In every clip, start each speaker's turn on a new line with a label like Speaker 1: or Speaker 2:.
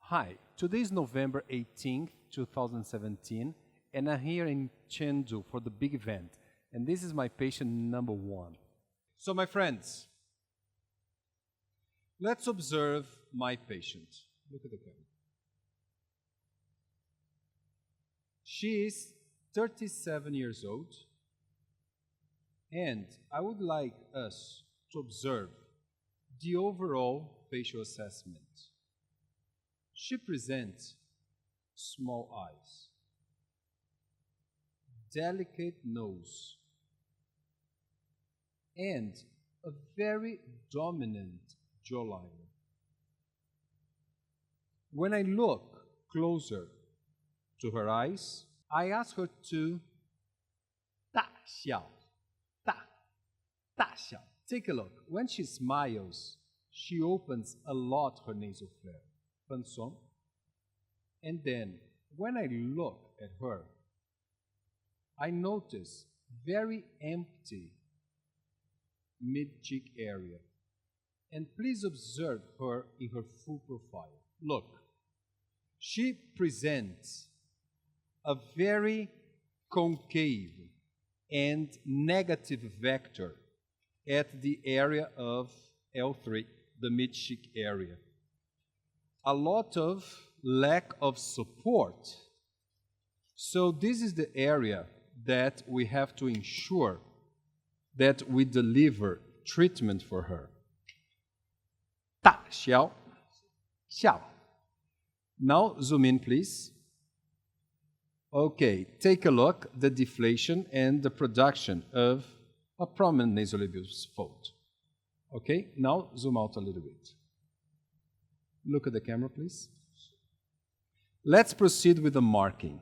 Speaker 1: Hi, today is November 18th, 2017, and I'm here in Chengdu for the big event. And this is my patient number 1. So my friends, let's observe my patient. Look at the camera. She is 37 years old, and I would like us to observe the overall facial assessment. She presents small eyes, delicate nose, and a very dominant jawline. When I look closer to her eyes, I ask her to 大笑, 大笑. Take a look. When she smiles, she opens a lot her nasal flare. Pinson. And then, when I look at her, I notice very empty mid-cheek area. And please observe her in her full profile. Look, she presents a very concave and negative vector at the area of L3, the mid-cheek area. A lot of lack of support. So this is the area that we have to ensure that we deliver treatment for her. 大笑, 笑. Now zoom in, please. Okay, take a look at the deflation and the production of a prominent nasolabial fold. Okay, now zoom out a little bit. Look at the camera, please. Let's proceed with the marking.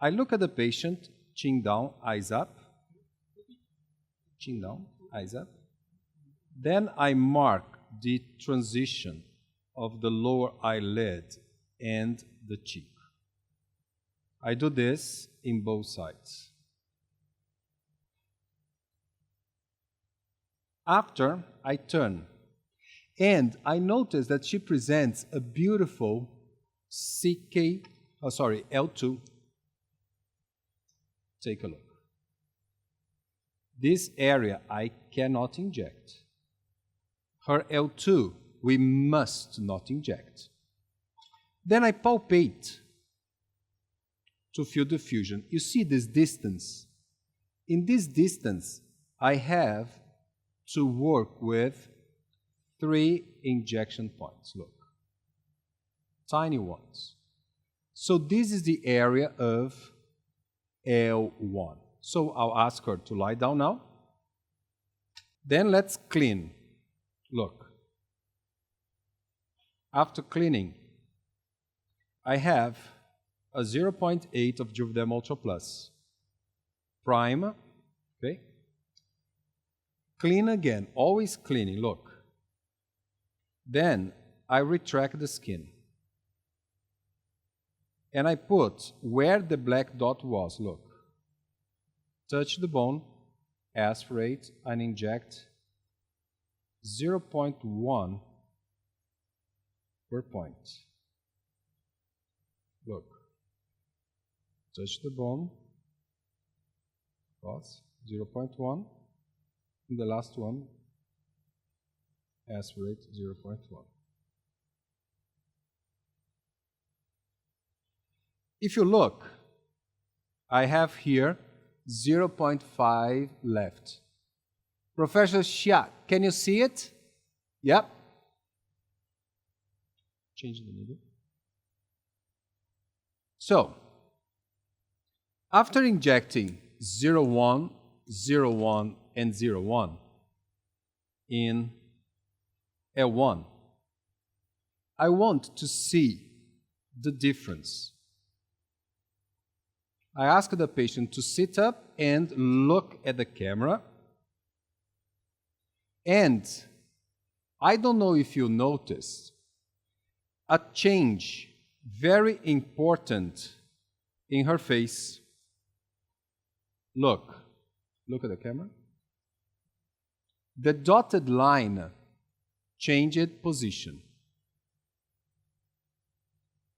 Speaker 1: I look at the patient, chin down, eyes up. Chin down, eyes up. Then I mark the transition of the lower eyelid and the cheek. I do this in both sides. After, I turn. And I notice that she presents a beautiful L2. Take a look. This area I cannot inject. Her L2 we must not inject. Then I palpate to feel the fusion. You see this distance. In this distance, I have to work with 3 injection points. Look. Tiny ones. So this is the area of L1. So I'll ask her to lie down now. Then let's clean. Look. After cleaning, I have a 0.8 of Juvederm Ultra Plus. Prime. Okay. Clean again. Always cleaning. Look. Then I retract the skin. And I put where the black dot was. Look. Touch the bone, aspirate, and inject 0.1 per point. Look. Touch the bone, cross, 0.1. And the last one, aspirate 0.1. If you look, I have here 0.5 left. Professor Xia, can you see it? Yep. Change the needle. So, after injecting 0.1, 0.1, and 0.1 in L1, I want to see the difference. I ask the patient to sit up and look at the camera. And I don't know if you noticed a change very important in her face. Look at the camera. The dotted line changed position.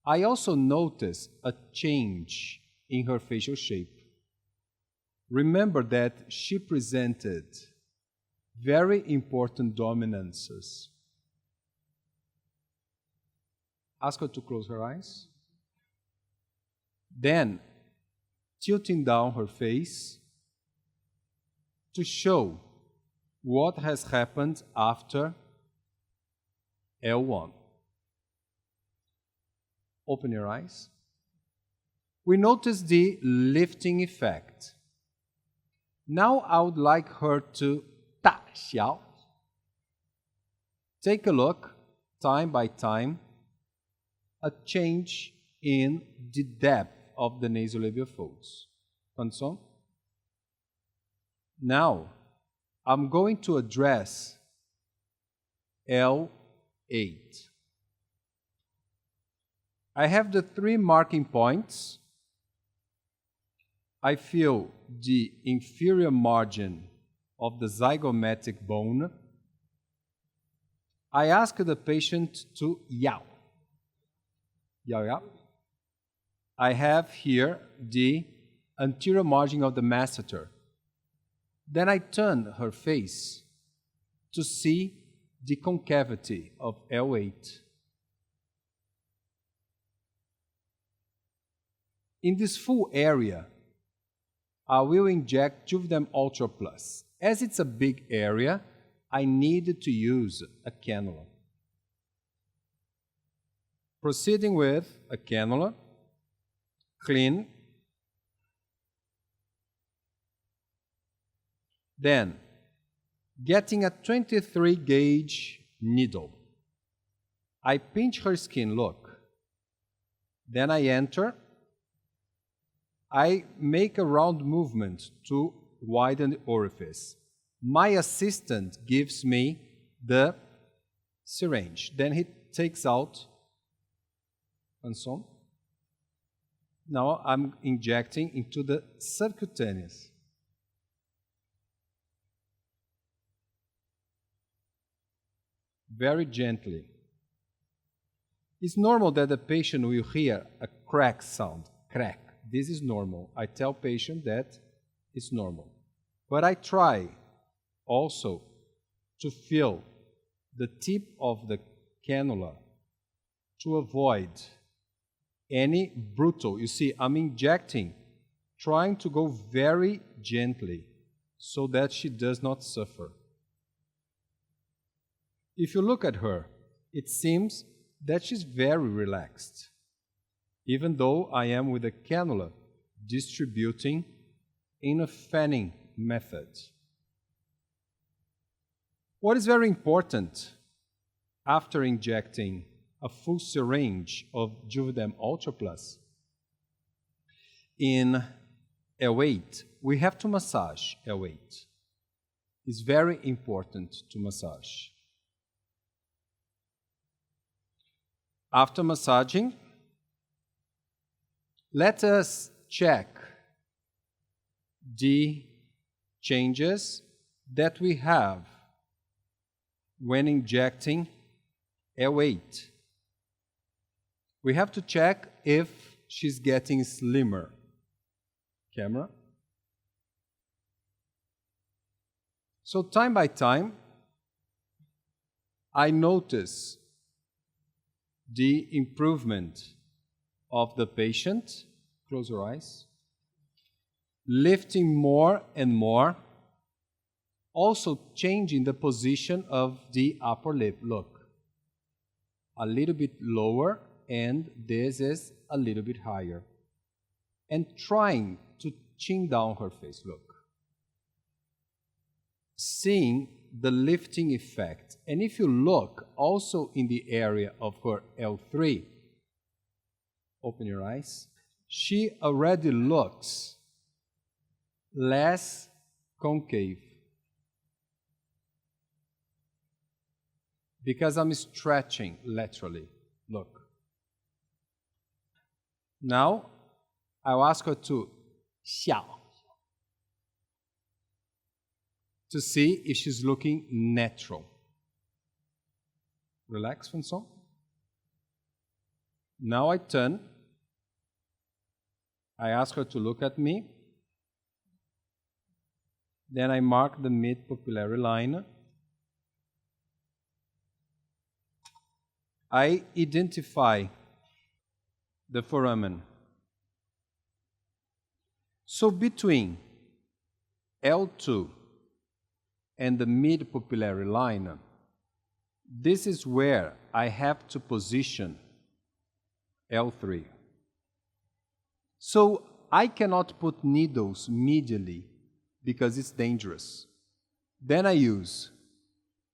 Speaker 1: I also notice a change in her facial shape. Remember that she presented very important dominances. Ask her to close her eyes. Then, tilting down her face to show what has happened after L1. Open your eyes. We notice the lifting effect. Now I would like her to 大小. Take a look, time by time, a change in the depth of the nasolabial folds. Console? Now, I'm going to address L8. I have the 3 marking points. I feel the inferior margin of the zygomatic bone. I ask the patient to yao. Yao, yao. I have here the anterior margin of the masseter. Then I turn her face to see the concavity of L8. In this full area, I will inject Juvederm Ultra Plus. As it's a big area, I need to use a cannula. Proceeding with a cannula, clean. Then, getting a 23 gauge needle, I pinch her skin, look. Then I enter. I make a round movement to widen the orifice. My assistant gives me the syringe. Then he takes out and so on. Now I'm injecting into the subcutaneous. Very gently. It's normal that the patient will hear a crack sound, crack. This is normal. I tell patient that it's normal. But I try also to feel the tip of the cannula to avoid any brutal. You see, I'm injecting, trying to go very gently so that she does not suffer. If you look at her, it seems that she's very relaxed, even though I am with a cannula distributing in a fanning method. What is very important after injecting a full syringe of Juvederm Ultra Plus in L8, we have to massage L8. It's very important to massage. After massaging, let us check the changes that we have when injecting L8. We have to check if she's getting slimmer. Camera. So time by time, I notice the improvement of the patient. Close your eyes. Lifting more and more. Also changing the position of the upper lip. Look. A little bit lower, and this is a little bit higher. And trying to chin down her face. Look. Seeing the lifting effect. And if you look also in the area of her L3, open your eyes, she already looks less concave. Because I'm stretching laterally. Look. Now, I'll ask her to 笑 to see if she's looking natural. Relax, Vincent. Now I turn. I ask her to look at me. Then I mark the mid-pupillary line. I identify the foramen. So between L2 and the mid-pupillary line, this is where I have to position L3. So I cannot put needles medially because it's dangerous. Then I use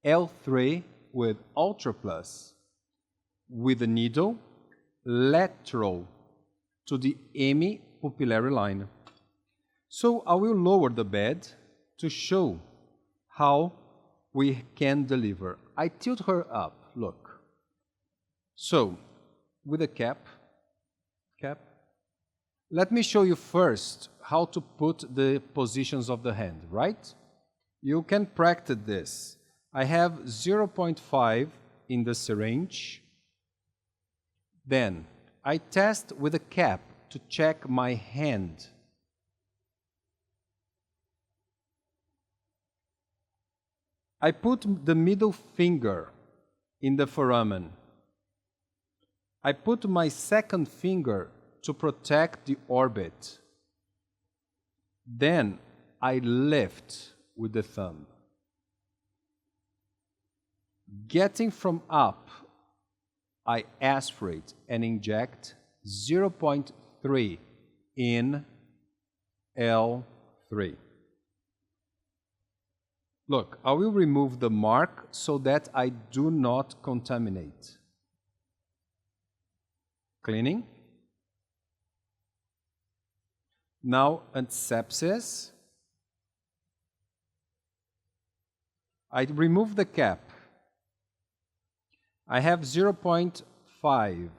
Speaker 1: L3 with Ultra Plus with a needle lateral to the hemipupillary line. So I will lower the bed to show how we can deliver. I tilt her up, look. So, with a cap. Let me show you first how to put the positions of the hand, right? You can practice this. I have 0.5 in the syringe. Then, I test with a cap to check my hand. I put the middle finger in the foramen. I put my second finger to protect the orbit. Then I lift with the thumb. Getting from up, I aspirate and inject 0.3 in L3. Look, I will remove the mark so that I do not contaminate. Cleaning. Now, antisepsis. I remove the cap. I have 0.5.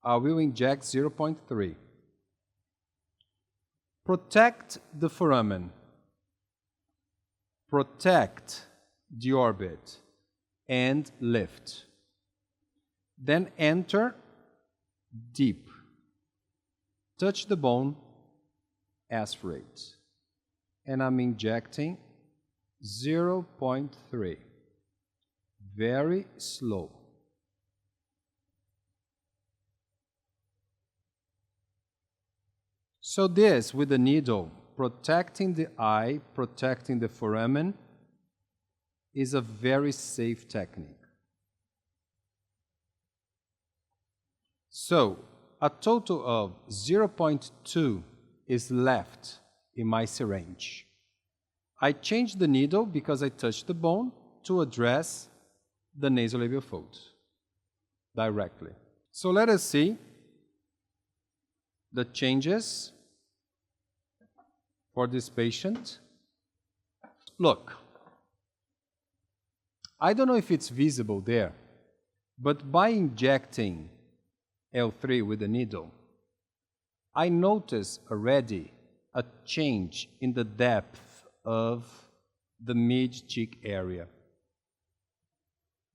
Speaker 1: I will inject 0.3. Protect the foramen. Protect the orbit and lift. Then enter deep. Touch the bone, aspirate. And I'm injecting 0.3. Very slow. So this, with the needle, protecting the eye, protecting the foramen, is a very safe technique. So, a total of 0.2 is left in my syringe. I change the needle because I touched the bone to address the nasolabial fold directly. So let us see the changes for this patient. Look, I don't know if it's visible there, but by injecting L3 with the needle, I notice already a change in the depth of the mid-cheek area.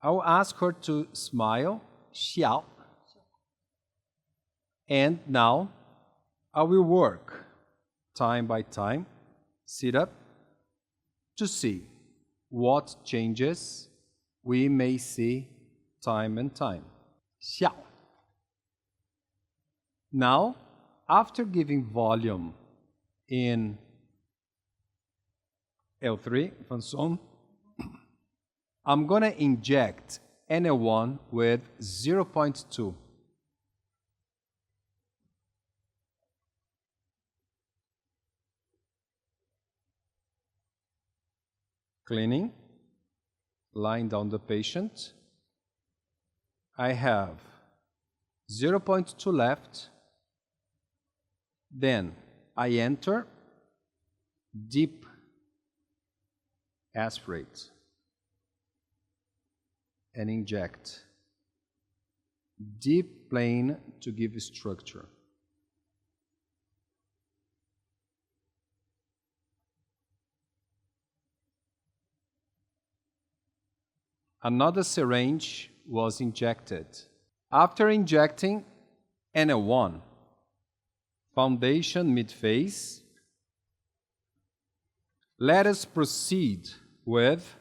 Speaker 1: I will ask her to smile, 笑. And now I will work time by time, sit up, to see what changes we may see time and time. 笑. Now, after giving volume in L3, Fanson, I'm going to inject NL1 with 0.2. Cleaning, lying down the patient. I have 0.2 left. Then I enter, deep, aspirate, and inject. Deep plane to give structure. Another syringe was injected. After injecting, NL1, foundation mid-face. Let us proceed with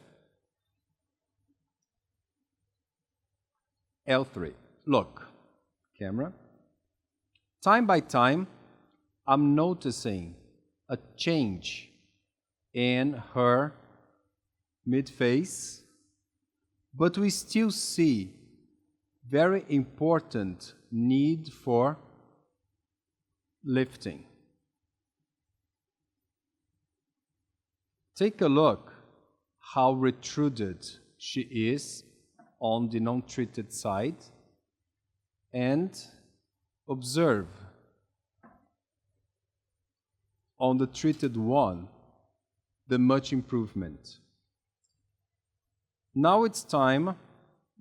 Speaker 1: L3. Look, camera. Time by time, I'm noticing a change in her mid-face, but we still see very important need for lifting. Take a look how retruded she is on the non-treated side and observe on the treated one the much improvement. Now it's time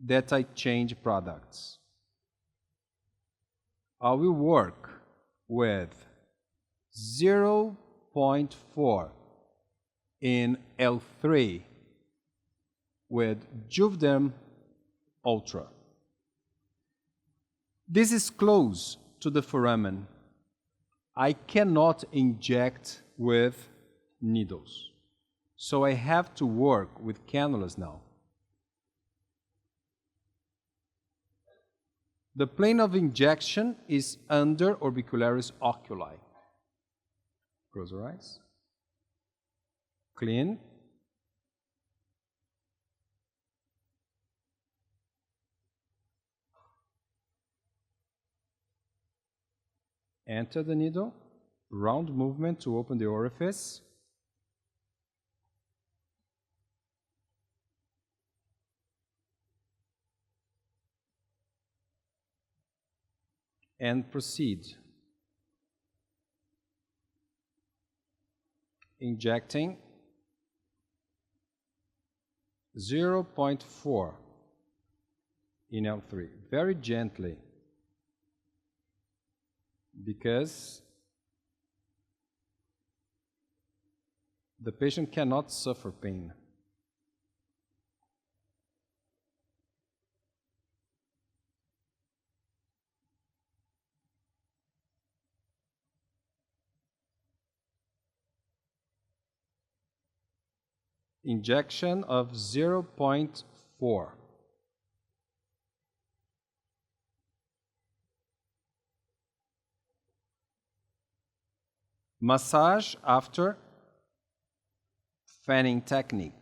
Speaker 1: that I change products. I will work with 0.4 in L3 with Juvederm Ultra. This is close to the foramen. I cannot inject with needles, so I have to work with cannulas now. The plane of injection is under orbicularis oculi. Close your eyes. Clean. Enter the needle. Round movement to open the orifice. And proceed. Injecting 0.4 in L3, very gently, because the patient cannot suffer pain. Injection of 0.4. Massage after fanning technique.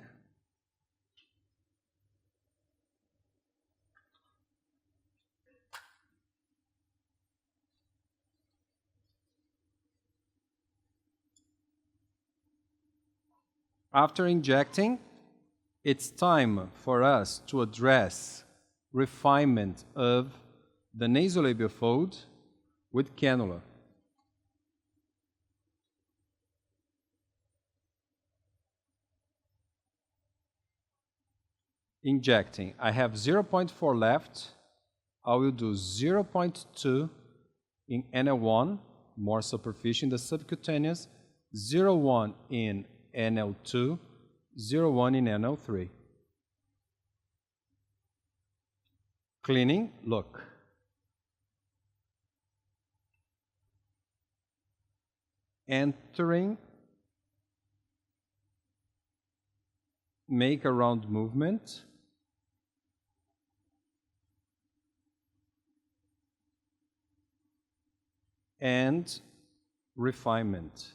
Speaker 1: After injecting, it's time for us to address refinement of the nasolabial fold with cannula. Injecting. I have 0.4 left. I will do 0.2 in NL1, more superficial in the subcutaneous, 0.1 in NL2, 0.1 in NL3. Cleaning, look. Entering, make a round movement. And refinement.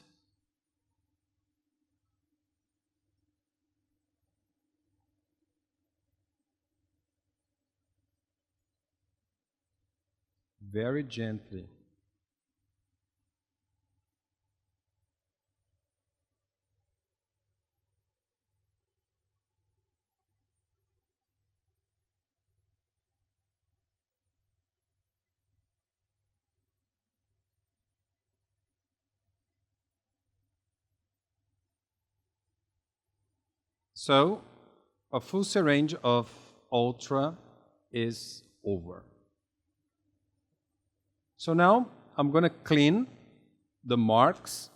Speaker 1: Very gently. So, a full syringe of Ultra is over. So now I'm going to clean the marks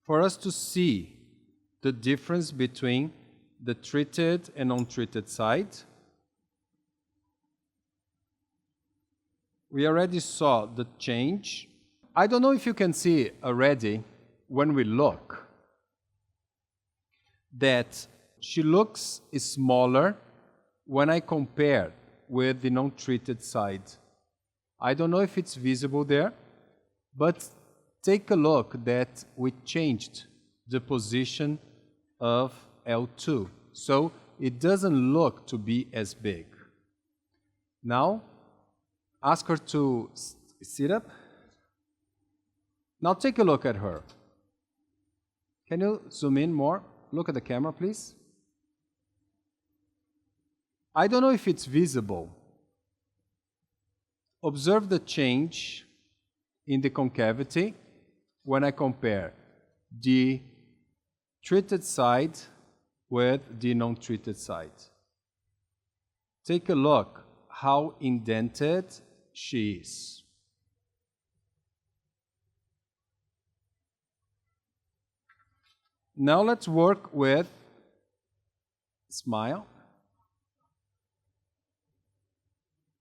Speaker 1: for us to see the difference between the treated and untreated side. We already saw the change. I don't know if you can see already when we look that she looks smaller when I compare with the non-treated side. I don't know if it's visible there, but take a look that we changed the position of L2. So it doesn't look to be as big. Now, ask her to sit up. Now take a look at her. Can you zoom in more? Look at the camera, please. I don't know if it's visible. Observe the change in the concavity when I compare the treated side with the non-treated side. Take a look how indented she is. Now let's work with smile.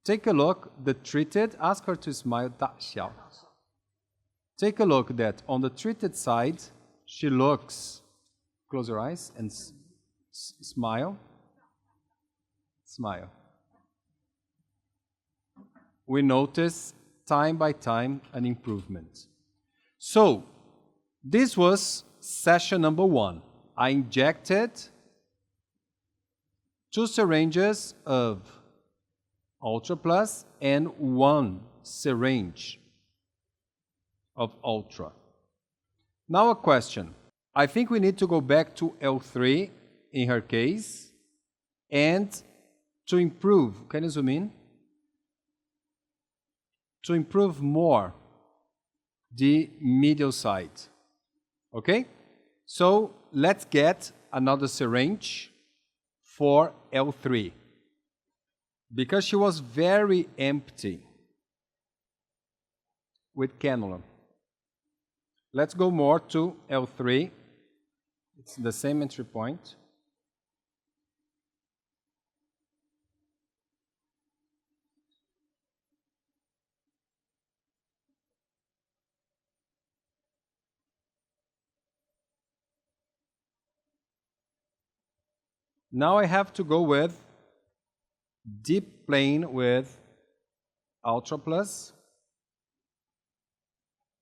Speaker 1: Take a look, the treated, ask her to smile, 大笑. Take a look that on the treated side, she looks, close your eyes and smile. Smile. We notice time by time an improvement. So, this was session number 1. I injected 2 syringes of Ultra Plus and 1 syringe of Ultra. Now a question. I think we need to go back to L3 in her case and to improve, can you zoom in? To improve more the medial side. Okay? So let's get another syringe for L3. Because she was very empty with cannula. Let's go more to L3. It's the same entry point. Now I have to go with deep plane with Ultra Plus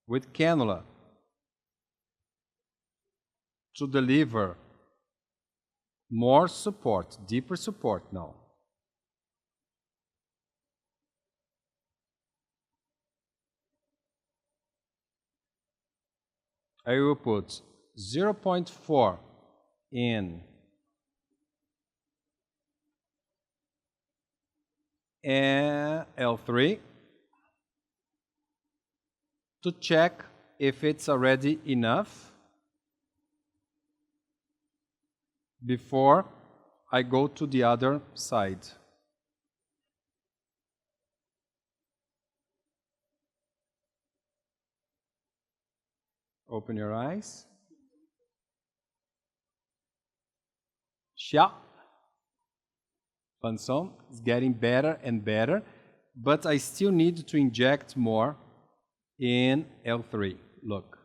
Speaker 1: with cannula to deliver more support, deeper support now. I will put 0.4 in L3 to check if it's already enough before I go to the other side. Open your eyes. Xia. Panson is getting better and better, but I still need to inject more in L3. Look.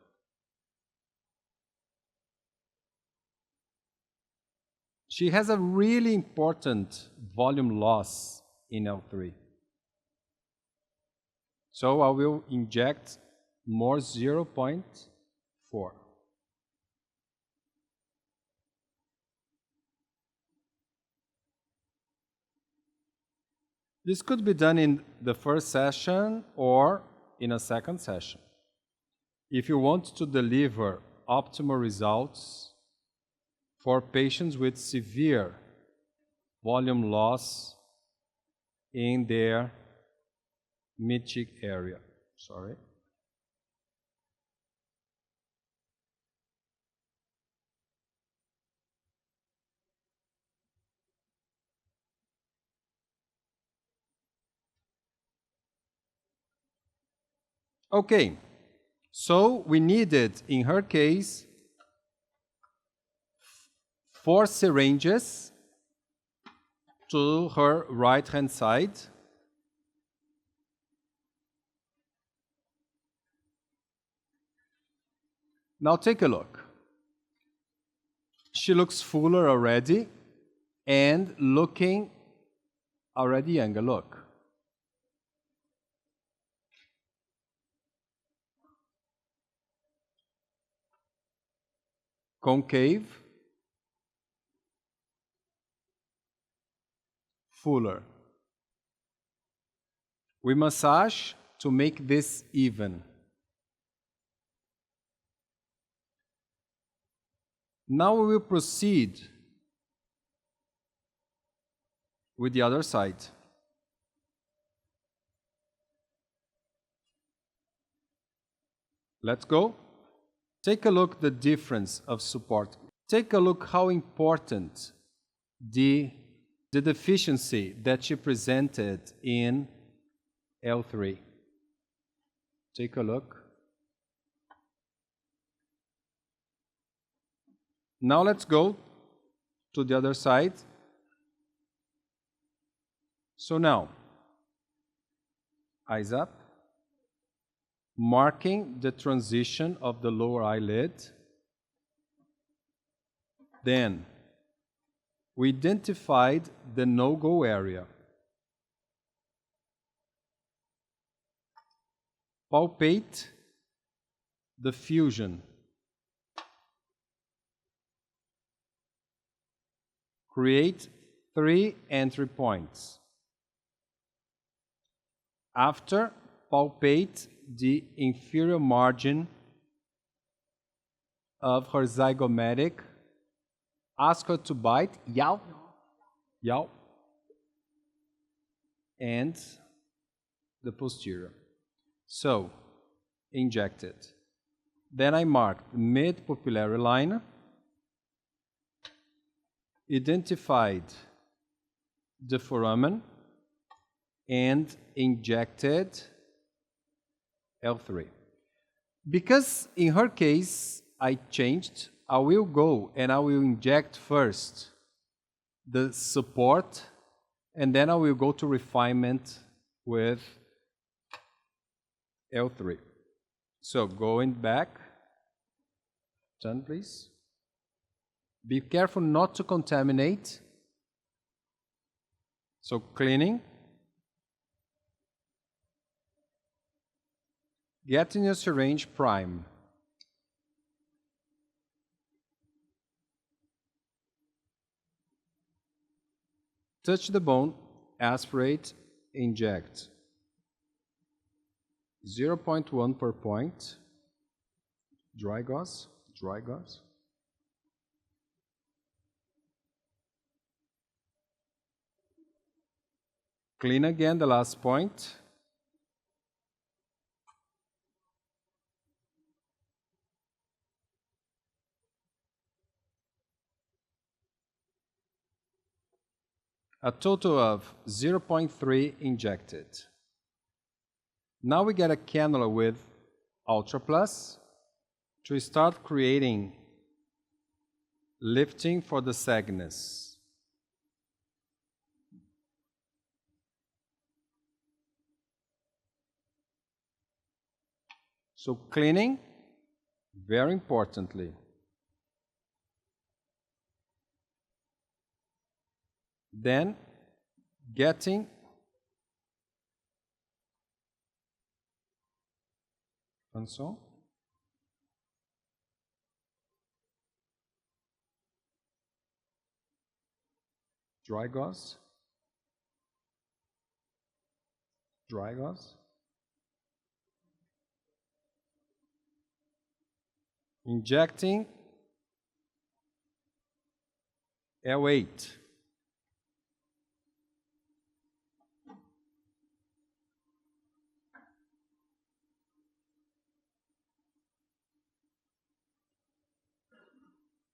Speaker 1: She has a really important volume loss in L3. So I will inject more 0.4. This could be done in the first session or in a second session. If you want to deliver optimal results for patients with severe volume loss in their mid-cheek area. Sorry. Okay, so we needed, in her case, 4 syringes to her right-hand side. Now take a look. She looks fuller already and looking already younger. Look. Concave, fuller. We massage to make this even. Now we will proceed with the other side. Let's go. Take a look at the difference of support. Take a look how important the deficiency that she presented in L3. Take a look. Now let's go to the other side. So now, eyes up, marking the transition of the lower eyelid. Then, we identified the no-go area. Palpate the fusion. Create 3 entry points. After, palpate the inferior margin of her zygomatic. Ask her to bite. Yow. Yow. And the posterior. So, inject it. Then I marked mid-pupillary line. Identified the foramen and injected L3. Because in her case I changed, I will go and I will inject first the support and then I will go to refinement with L3. So going back, turn please. Be careful not to contaminate. So cleaning. Get in your syringe, prime. Touch the bone, aspirate, inject. 0.1 per point. Dry gauze, dry gauze. Clean again the last point. A total of 0.3 injected. Now we get a cannula with Ultra Plus to start creating lifting for the sagittus. So cleaning, very importantly. Then getting and so dry gauze, dry gauze, injecting L8.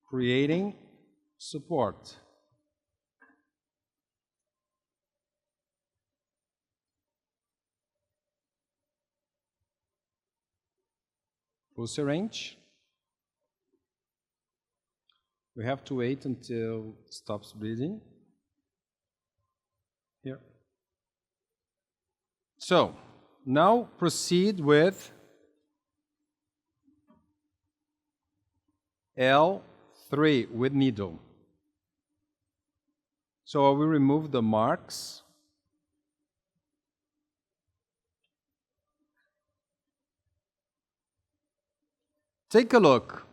Speaker 1: Creating support. Full syringe. We have to wait until it stops bleeding. Here. So, now proceed with L3 with needle. So I will remove the marks. Take a look.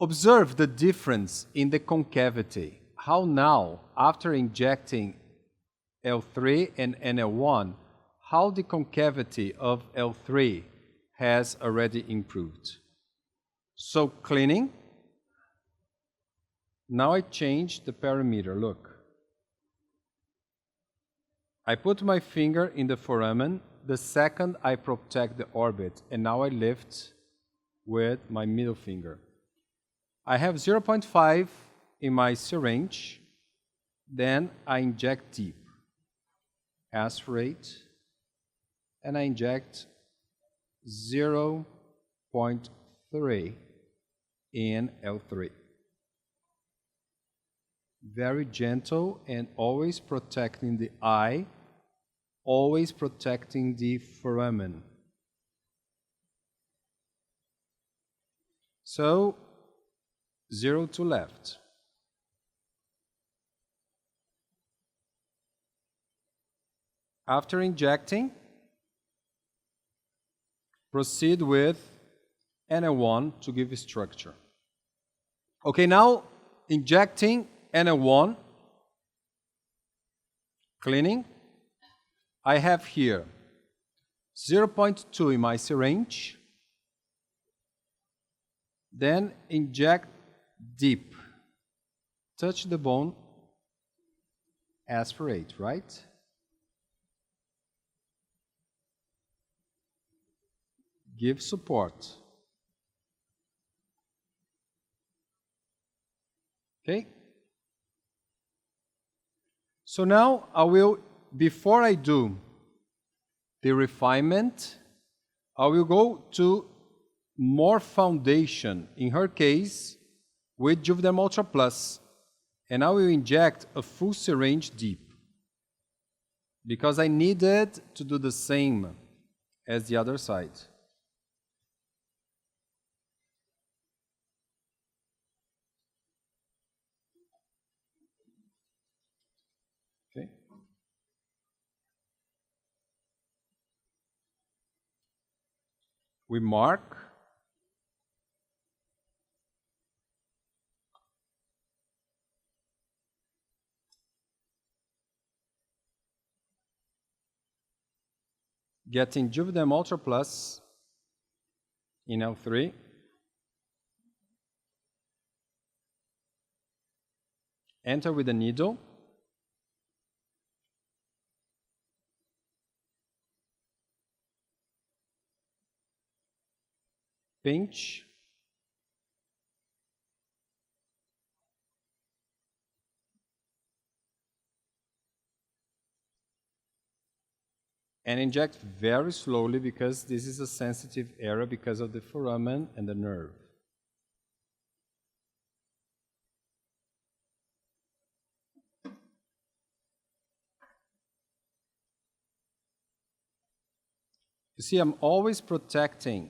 Speaker 1: Observe the difference in the concavity. How now, after injecting L3 and NL1, how the concavity of L3 has already improved. So cleaning. Now I change the parameter. Look. I put my finger in the foramen. The second I protect the orbit, and now I lift with my middle finger. I have 0.5 in my syringe. Then I inject deep. Aspirate. And I inject 0.3 in L3. Very gentle and always protecting the eye, always protecting the foramen. So, 0 to left. After injecting, proceed with NL1 to give structure. Okay, now injecting NL1, cleaning. I have here 0.2 in my syringe. Then inject deep. Touch the bone, aspirate, right? Give support. Okay? So now I will, before I do the refinement, I will go to more foundation, in her case, with Juvidem Ultra Plus, and I will inject a full syringe deep, because I needed to do the same as the other side. Okay. We mark. Getting Juvidem Ultra Plus in L3. Enter with a needle. Pinch. And inject very slowly, because this is a sensitive area because of the foramen and the nerve. You see, I'm always protecting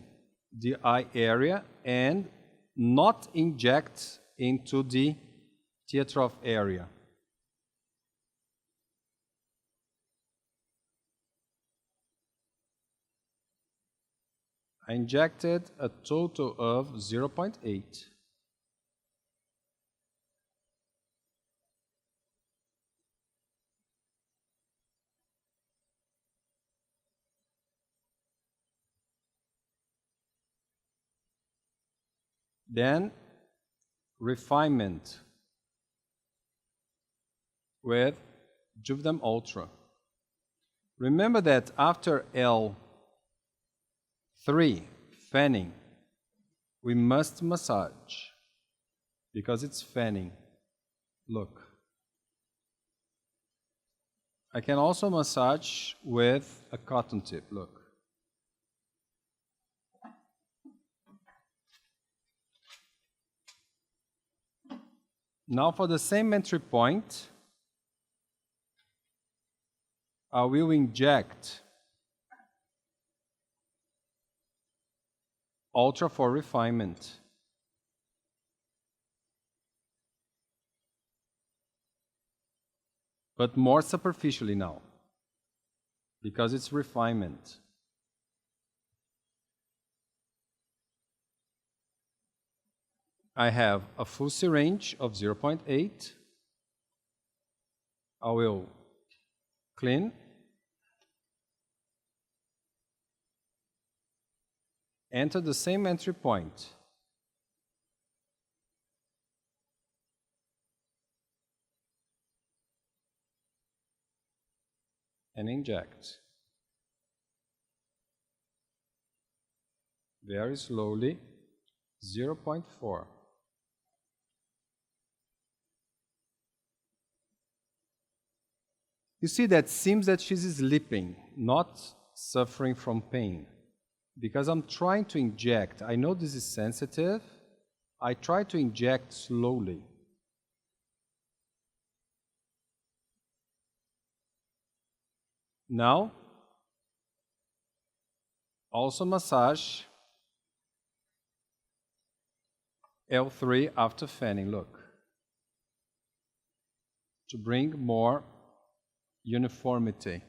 Speaker 1: the eye area and not inject into the teardrop area. I injected a total of 0.8. Then refinement with Juvidem Ultra. Remember that after L3, fanning, we must massage, because it's fanning. Look. I can also massage with a cotton tip. Look. Now for the same entry point, I will inject Ultra for refinement. but more superficially now, because it's refinement. I have a full syringe of 0.8. I will clean. Enter the same entry point. And inject. Very slowly, 0.4. You see that seems that she's sleeping, not suffering from pain. Because I'm trying to inject. I know this is sensitive. I try to inject slowly. Now, also massage L3 after fanning, look, to bring more uniformity.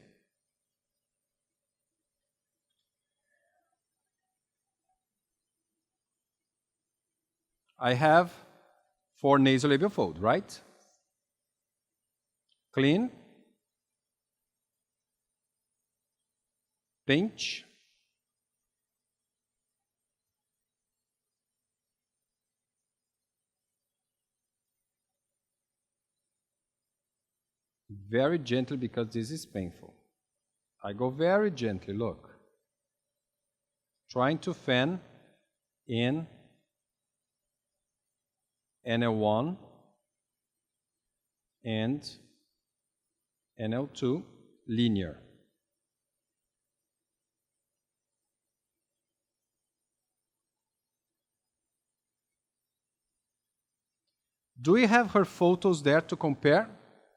Speaker 1: I have 4 nasolabial fold, right? Clean. Pinch. Very gently, because this is painful. I go very gently, look. Trying to fan in NL1 and NL2 linear. Do we have her photos there to compare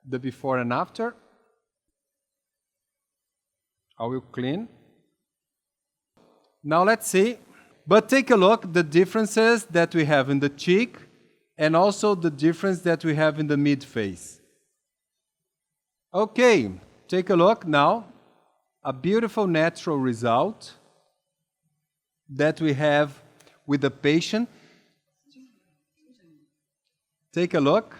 Speaker 1: the before and after? I will clean. Now let's see. But take a look the differences that we have in the cheek and also the difference that we have in the mid-face. Okay, take a look now. A beautiful natural result that we have with the patient. Take a look.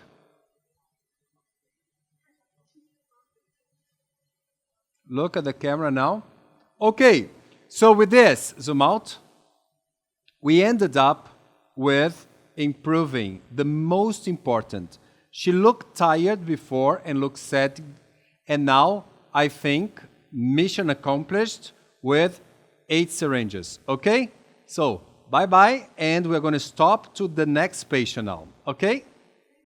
Speaker 1: Look at the camera now. Okay, so with this, zoom out. We ended up with improving the most important. She looked tired before and looked sad, and now I think mission accomplished with 8 syringes. Okay? So bye-bye, and we're going to stop to the next patient now. Okay?